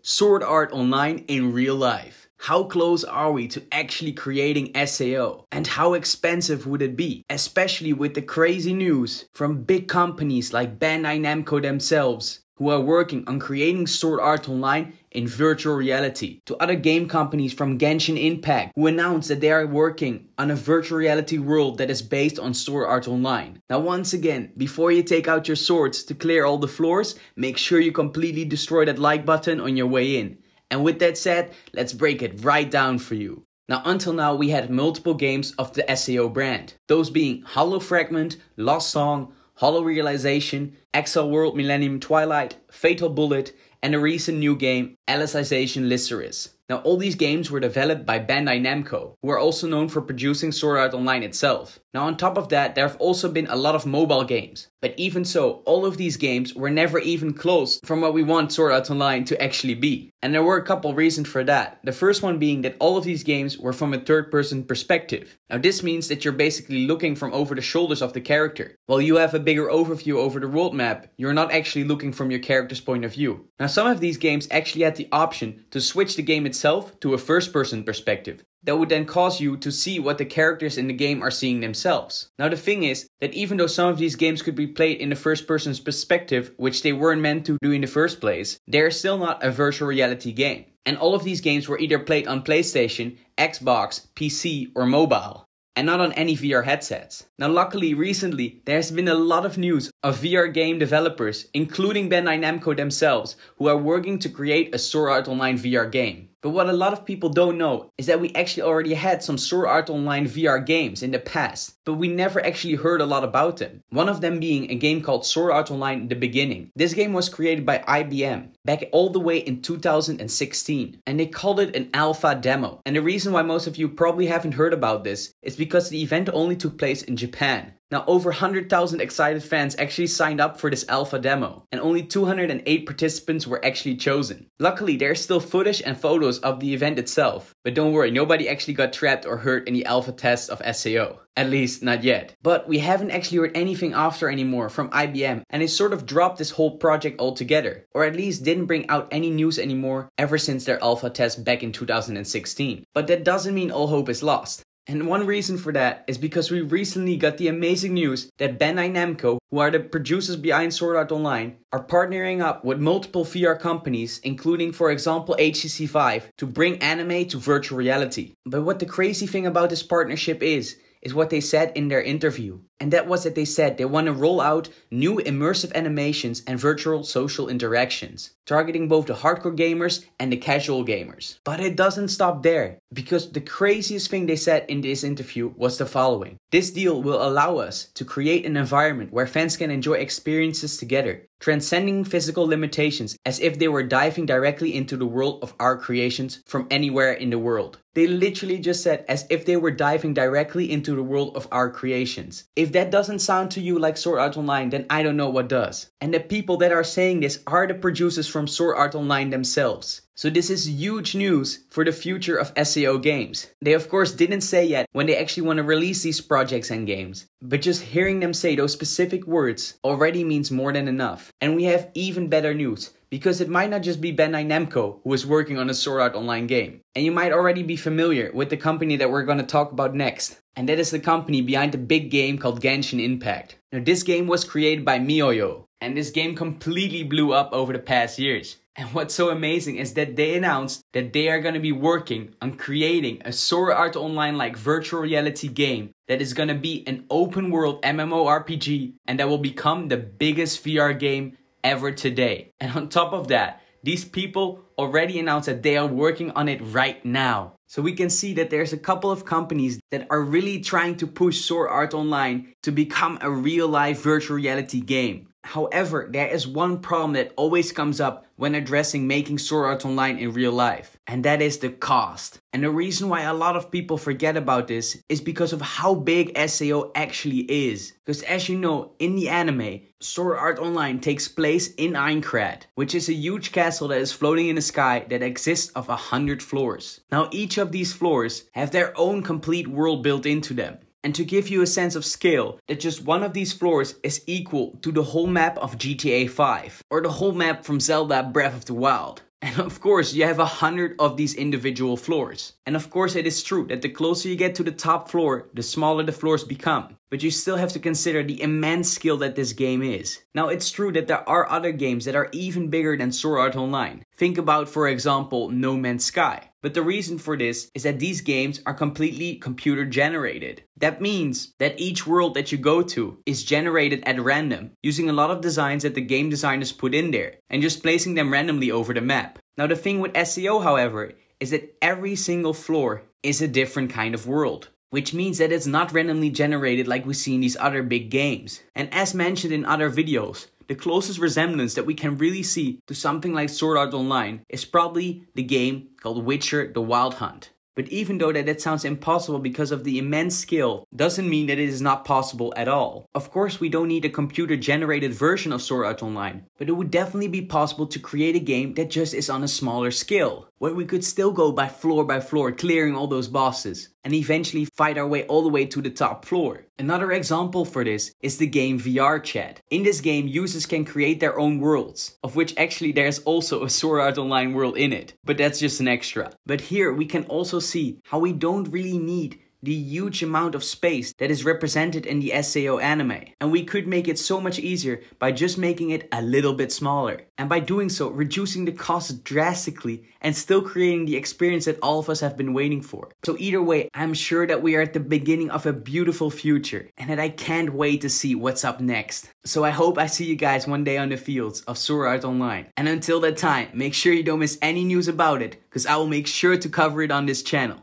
Sword Art Online in real life. How close are we to actually creating SAO? And how expensive would it be? Especially with the crazy news from big companies like Bandai Namco themselves, who are working on creating Sword Art Online in virtual reality, to other game companies from Genshin Impact who announced that they are working on a virtual reality world that is based on Sword Art Online. Now once again, before you take out your swords to clear all the floors, make sure you completely destroy that like button on your way in. And with that said, let's break it right down for you. Now until now we had multiple games of the SAO brand, those being Hollow Fragment, Lost Song, Hollow Realization, Exile World Millennium Twilight, Fatal Bullet, and a recent new game, Alicization Lycoris. Now all these games were developed by Bandai Namco, who are also known for producing Sword Art Online itself. Now on top of that, there have also been a lot of mobile games. But even so, all of these games were never even close from what we want Sword Art Online to actually be. And there were a couple reasons for that. The first one being that all of these games were from a third-person perspective. Now this means that you're basically looking from over the shoulders of the character. While you have a bigger overview over the world map, you're not actually looking from your character's point of view. Now some of these games actually had the option to switch the game itself to a first-person perspective. That would then cause you to see what the characters in the game are seeing themselves. Now the thing is that even though some of these games could be played in the first person's perspective, which they weren't meant to do in the first place, they're still not a virtual reality game. And all of these games were either played on PlayStation, Xbox, PC or mobile, and not on any VR headsets. Now luckily recently there's been a lot of news of VR game developers, including Bandai Namco themselves, who are working to create a Sword Art Online VR game. But what a lot of people don't know is that we actually already had some Sword Art Online VR games in the past, but we never actually heard a lot about them. One of them being a game called Sword Art Online The Beginning. This game was created by IBM back all the way in 2016, and they called it an alpha demo. And the reason why most of you probably haven't heard about this is because the event only took place in Japan. Now over 100,000 excited fans actually signed up for this alpha demo, and only 208 participants were actually chosen. Luckily there's still footage and photos of the event itself, but don't worry, nobody actually got trapped or hurt in the alpha tests of SAO. At least not yet. But we haven't actually heard anything after anymore from IBM, and they sort of dropped this whole project altogether, or at least didn't bring out any news anymore ever since their alpha test back in 2016. But that doesn't mean all hope is lost. And one reason for that is because we recently got the amazing news that Bandai Namco, who are the producers behind Sword Art Online, are partnering up with multiple VR companies, including for example HTC Vive, to bring anime to virtual reality. But what the crazy thing about this partnership is what they said in their interview. And that was that they said they want to roll out new immersive animations and virtual social interactions, targeting both the hardcore gamers and the casual gamers. But it doesn't stop there, because the craziest thing they said in this interview was the following. This deal will allow us to create an environment where fans can enjoy experiences together, transcending physical limitations as if they were diving directly into the world of our creations from anywhere in the world. They literally just said as if they were diving directly into the world of our creations. If that doesn't sound to you like Sword Art Online, then I don't know what does. And the people that are saying this are the producers from Sword Art Online themselves. So this is huge news for the future of SAO games. They of course didn't say yet when they actually want to release these projects and games, but just hearing them say those specific words already means more than enough. And we have even better news, because it might not just be Bandai Namco who is working on a Sword Art Online game. And you might already be familiar with the company that we're going to talk about next. And that is the company behind the big game called Genshin Impact. Now this game was created by MiHoYo, and this game completely blew up over the past years. And what's so amazing is that they announced that they are going to be working on creating a Sword Art Online like virtual reality game that is going to be an open world MMORPG, and that will become the biggest VR game ever today. And on top of that, these people already announced that they are working on it right now. So we can see that there's a couple of companies that are really trying to push Sword Art Online to become a real life virtual reality game. However, there is one problem that always comes up when addressing making Sword Art Online in real life, and that is the cost. And the reason why a lot of people forget about this is because of how big SAO actually is. Because as you know, in the anime, Sword Art Online takes place in Aincrad, which is a huge castle that is floating in the sky that exists of 100 floors. Now each of these floors have their own complete world built into them. And to give you a sense of scale, that just one of these floors is equal to the whole map of GTA 5, or the whole map from Zelda Breath of the Wild. And of course, you have 100 of these individual floors. And of course, it is true that the closer you get to the top floor, the smaller the floors become. But you still have to consider the immense skill that this game is. Now, it's true that there are other games that are even bigger than Sword Art Online. Think about, for example, No Man's Sky. But the reason for this is that these games are completely computer generated. That means that each world that you go to is generated at random, using a lot of designs that the game designers put in there, and just placing them randomly over the map. Now, the thing with SAO, however, is that every single floor is a different kind of world, which means that it's not randomly generated like we see in these other big games. And as mentioned in other videos, the closest resemblance that we can really see to something like Sword Art Online is probably the game called Witcher: The Wild Hunt. But even though that sounds impossible because of the immense skill, doesn't mean that it is not possible at all. Of course, we don't need a computer generated version of Sword Art Online, but it would definitely be possible to create a game that just is on a smaller scale, where we could still go by floor, clearing all those bosses, and eventually fight our way all the way to the top floor. Another example for this is the game VR Chat. In this game, users can create their own worlds, of which actually there's also a Sword Art Online world in it, but that's just an extra. But here we can also see how we don't really need the huge amount of space that is represented in the SAO anime. And we could make it so much easier by just making it a little bit smaller. And by doing so, reducing the cost drastically and still creating the experience that all of us have been waiting for. So either way, I'm sure that we are at the beginning of a beautiful future and that I can't wait to see what's up next. So I hope I see you guys one day on the fields of Sword Art Online. And until that time, make sure you don't miss any news about it, because I will make sure to cover it on this channel.